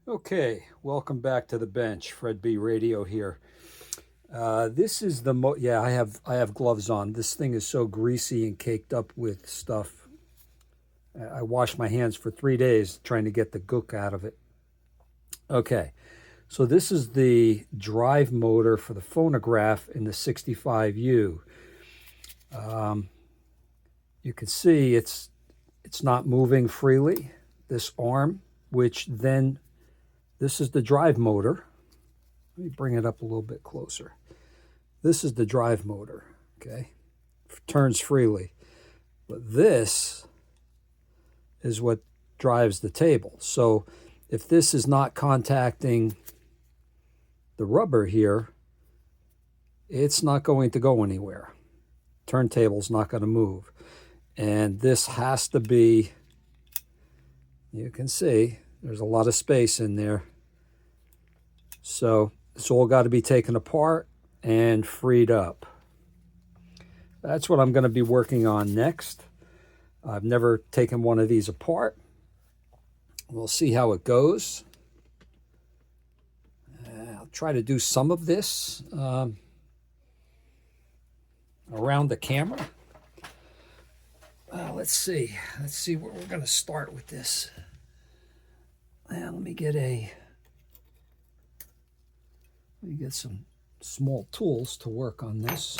Okay, welcome back to the bench. Fred B. Radio here. This is the yeah. I have gloves on. This thing is so greasy and caked up with stuff. I washed my hands for 3 days trying to get the gook out of it. Okay, so this is the drive motor for the phonograph in the 65U. You can see it's not moving freely. This arm, which then this is the drive motor. Let me bring it up a little bit closer. This is the drive motor, okay? Turns freely. But this is what drives the table. So if this is not contacting the rubber here, it's not going to go anywhere. Turntable's not going to move. And this has to be, you can see, there's a lot of space in there. So it's all got to be taken apart and freed up. That's what I'm going to be working on next. I've never taken one of these apart. We'll see how it goes. I'll try to do some of this around the camera. Let's see where we're going to start with this. Let me get some small tools to work on this.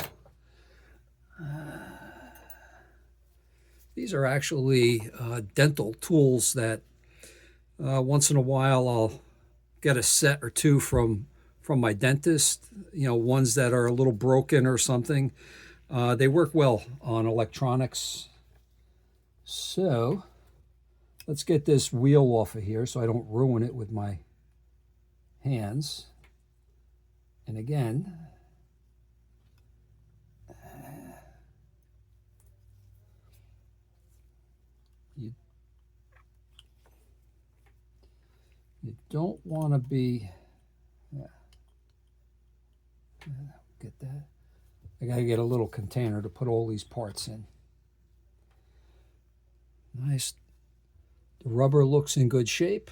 These are actually dental tools that once in a while I'll get a set or two from my dentist, ones that are a little broken or something. They work well on electronics. So let's get this wheel off of here so I don't ruin it with my hands. And again, you don't want to be, get that. I got to get a little container to put all these parts in. Nice. The rubber looks in good shape.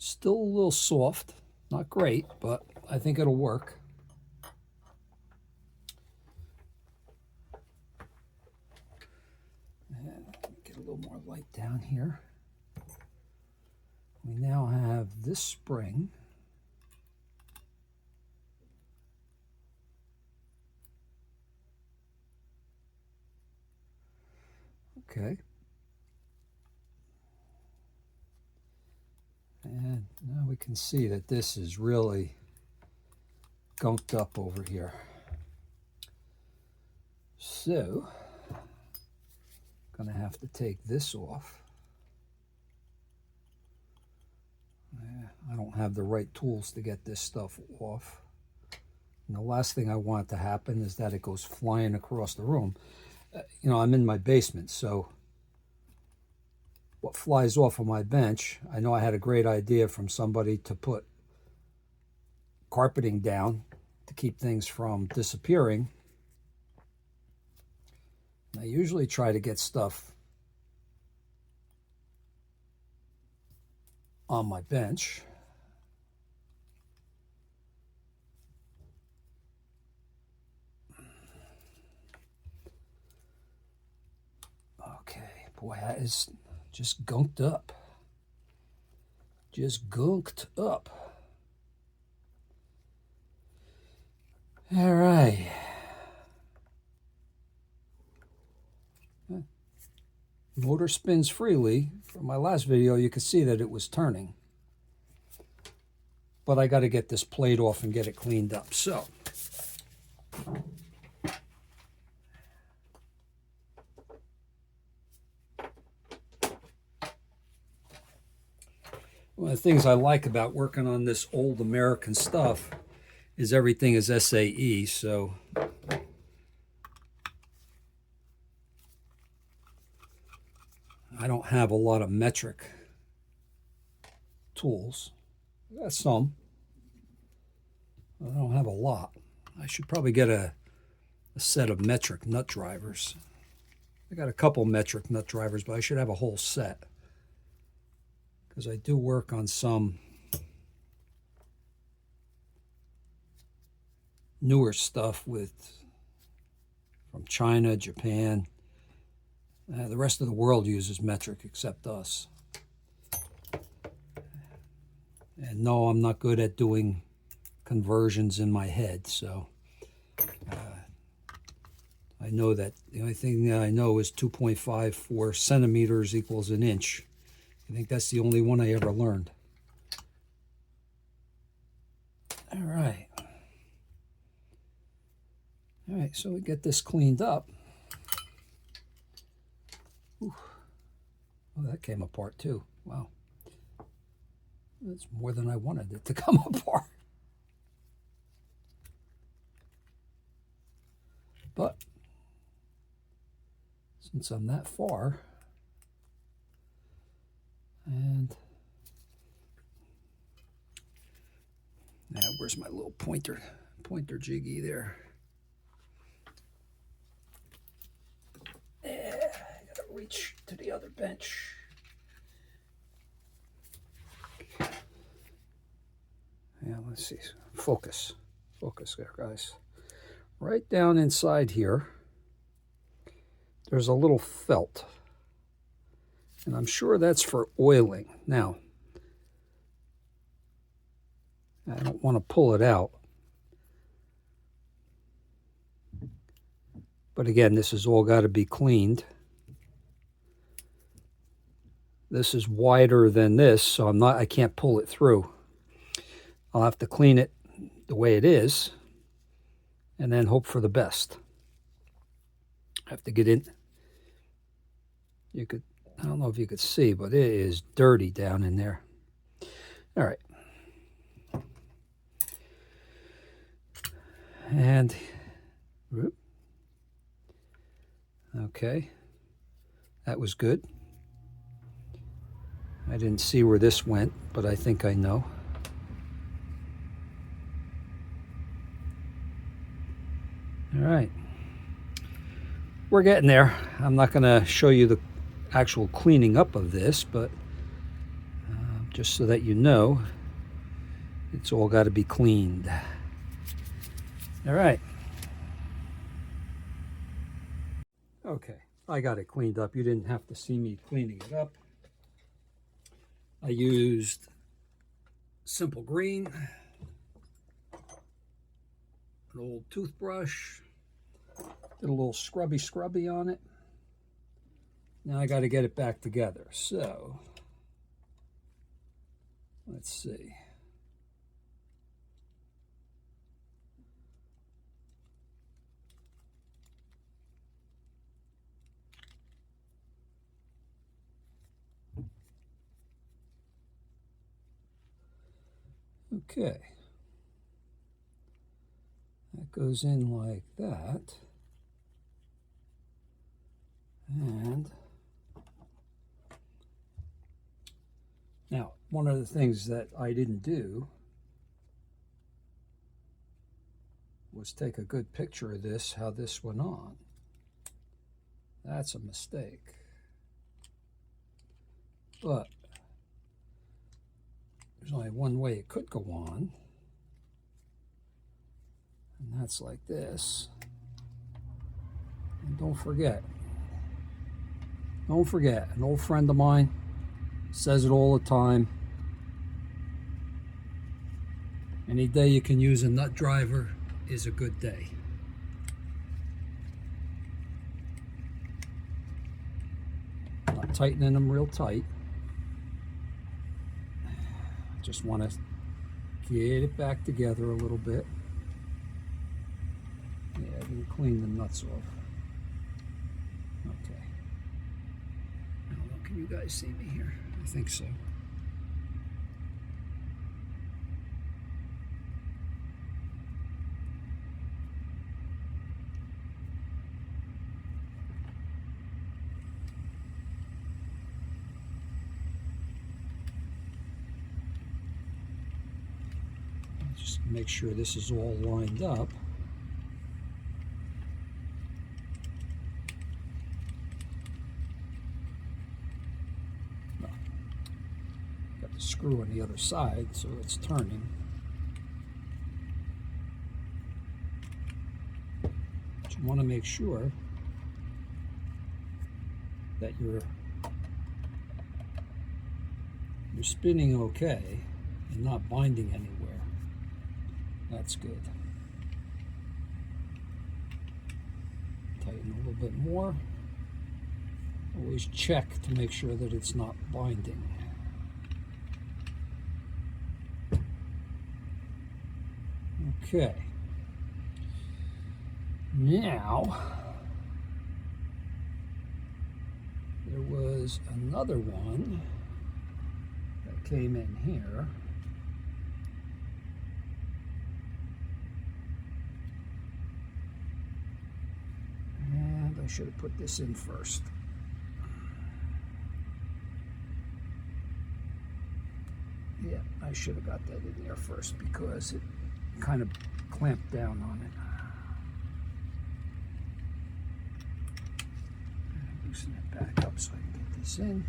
Still a little soft, not great, but I think it'll work. And get a little more light down here. We now have this spring. Okay. And now we can see that this is really gunked up over here. So, I'm going to have to take this off. I don't have the right tools to get this stuff off. And the last thing I want to happen is that it goes flying across the room. I'm in my basement, so what flies off of my bench, I know I had a great idea from somebody to put carpeting down to keep things from disappearing. And I usually try to get stuff on my bench. Okay, boy, that is just gunked up. Just gunked up. All right. Motor spins freely. From my last video, you could see that it was turning. But I got to get this plate off and get it cleaned up. So, one of the things I like about working on this old American stuff is everything is SAE, so I don't have a lot of metric tools. I got some. I don't have a lot. I should probably get a set of metric nut drivers. I got a couple metric nut drivers, but I should have a whole set, because I do work on some newer stuff from China, Japan. The rest of the world uses metric except us. And no, I'm not good at doing conversions in my head, so I know that the only thing that I know is 2.54 centimeters equals an inch. I think that's the only one I ever learned. All right. All right, so we get this cleaned up. Ooh. Oh, that came apart too. Wow. That's more than I wanted it to come apart. But since I'm that far, and now where's my little pointer jiggy there? Yeah, I gotta reach to the other bench. Yeah, let's see. Focus there, guys. Right down inside here, there's a little felt, and I'm sure that's for oiling. Now, I don't want to pull it out, but again, this has all got to be cleaned. This is wider than this, so I can't pull it through. I'll have to clean it the way it is, and then hope for the best. I have to get in. I don't know if you could see, but it is dirty down in there. All right. And, okay, that was good. I didn't see where this went, but I think I know. All right. We're getting there. I'm not going to show you the actual cleaning up of this, but just so that you know, it's all got to be cleaned. All right. Okay, I got it cleaned up. You didn't have to see me cleaning it up. I used simple green, an old toothbrush, did a little scrubby on it. Now I got to get it back together. So let's see. Okay. That goes in like that. And now, one of the things that I didn't do was take a good picture of this, how this went on. That's a mistake. But there's only one way it could go on, and that's like this. And don't forget, an old friend of mine says it all the time. Any day you can use a nut driver is a good day. Not tightening them real tight. Just want to get it back together a little bit. Yeah, I didn't clean the nuts off. Okay. I don't know, can you guys see me here? I think so. Just make sure this is all lined up. the screw on the other side, so it's turning. But you want to make sure that you're spinning okay and not binding anywhere. That's good. Tighten a little bit more. Always check to make sure that it's not binding. Okay. Now, there was another one that came in here. And I should have put this in first. Yeah, I should have got that in there first because it kind of clamped down on it. Loosen it back up so I can get this in.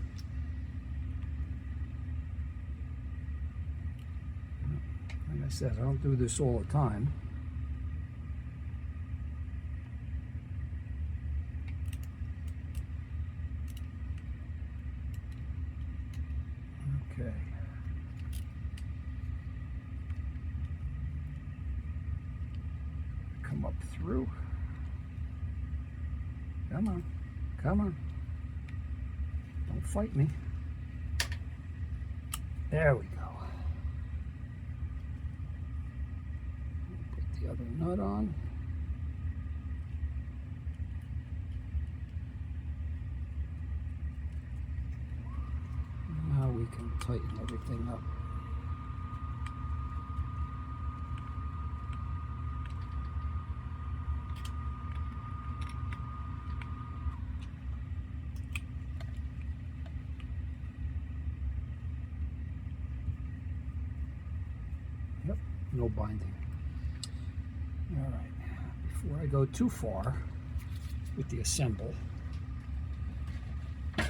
Like I said, I don't do this all the time. Okay. Come up through. Come on. Come on. Don't fight me. There we go. Put the other nut on. Now we can tighten everything up. Yep, no binding. All right, before I go too far with the assemble, I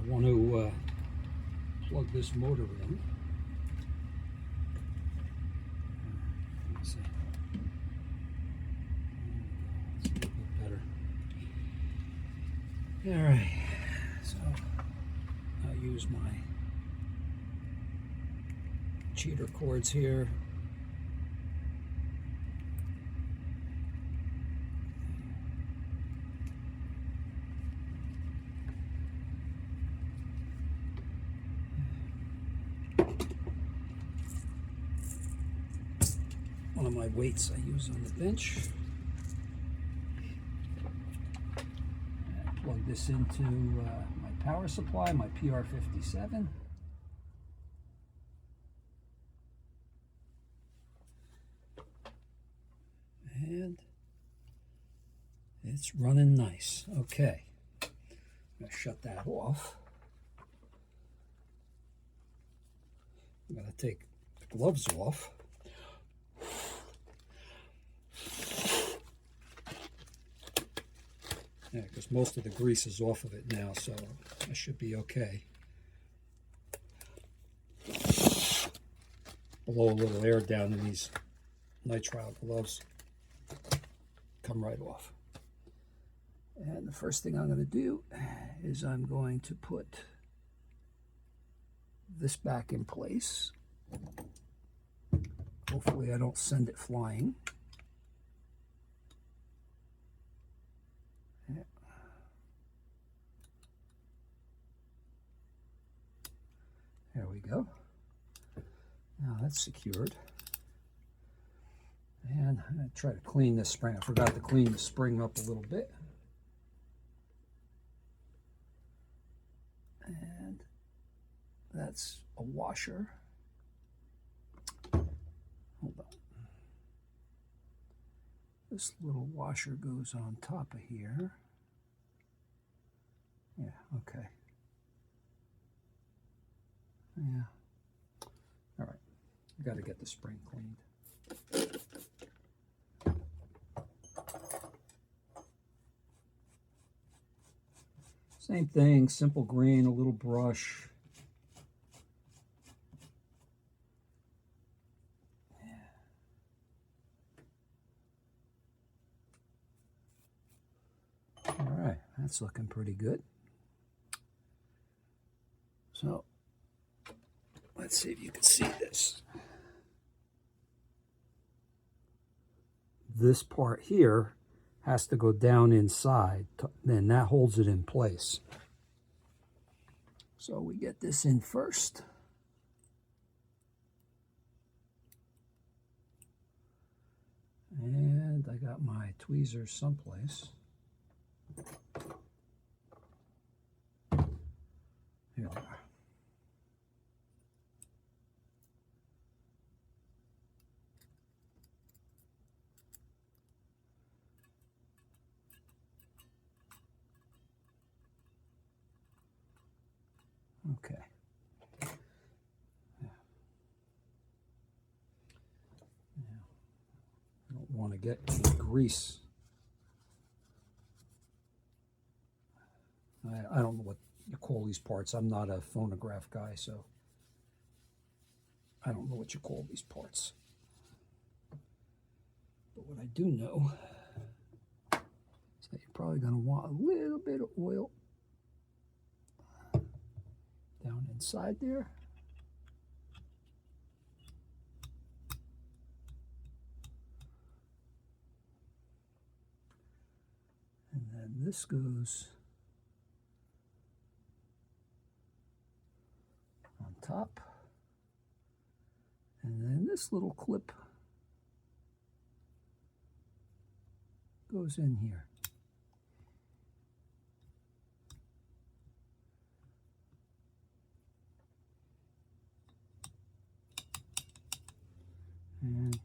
want to plug this motor in. Let's see. That's a little bit better. All right, so I'll use my cheater cords here. One of my weights I use on the bench. Plug this into my power supply, my PR57. And it's running nice. Okay, I'm going to shut that off. I'm going to take the gloves off. Yeah, because most of the grease is off of it now, so I should be okay. Blow a little air down in these nitrile gloves. Come right off. And the first thing I'm going to do is I'm going to put this back in place. Hopefully I don't send it flying. Yeah. There we go. Now that's secured. And I'm going to try to clean this spring. I forgot to clean the spring up a little bit. And that's a washer. Hold on. This little washer goes on top of here. Yeah, okay. Yeah. All right. I've got to get the spring cleaned. Same thing, simple green, a little brush. All right, that's looking pretty good. So let's see if you can see this. This part here has to go down inside, then that holds it in place. So we get this in first. And I got my tweezers someplace. Here they are. Okay. Yeah. I don't want to get any grease. I don't know what you call these parts. I'm not a phonograph guy, so I don't know what you call these parts. But what I do know is that you're probably going to want a little bit of oil down inside there. And then this goes on top. And then this little clip goes in here. And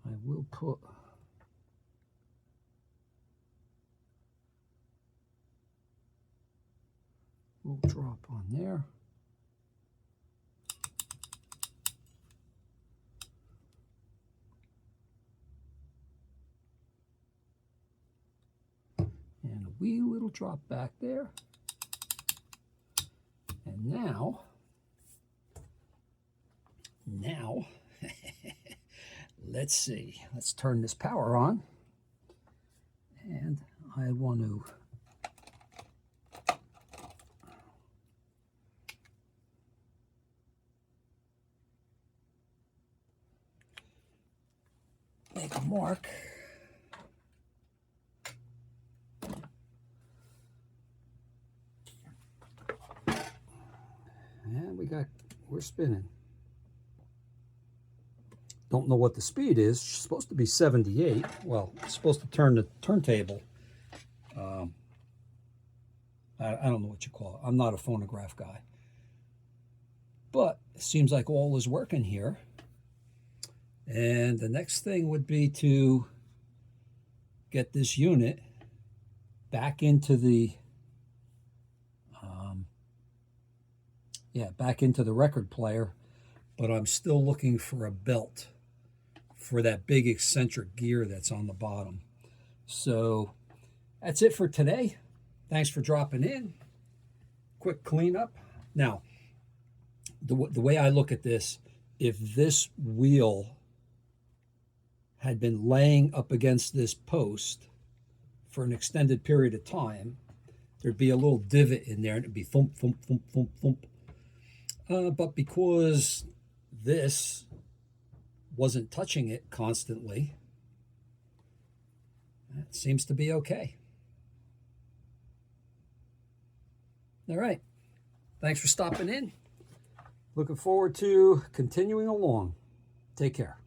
I will put a little drop on there. And a wee little drop back there. And now, let's see. Let's turn this power on. And I want to make a mark. And we're spinning. Don't know what the speed is. It's supposed to be 78. Well, it's supposed to turn the turntable. I don't know what you call it. I'm not a phonograph guy. But it seems like all is working here. And the next thing would be to get this unit back into the back into the record player, but I'm still looking for a belt for that big eccentric gear that's on the bottom. So that's it for today. Thanks for dropping in. Quick cleanup. Now, the way I look at this, if this wheel had been laying up against this post for an extended period of time, there'd be a little divot in there and it'd be thump, thump, thump, thump, thump. But because this wasn't touching it constantly, it seems to be okay. All right. Thanks for stopping in. Looking forward to continuing along. Take care.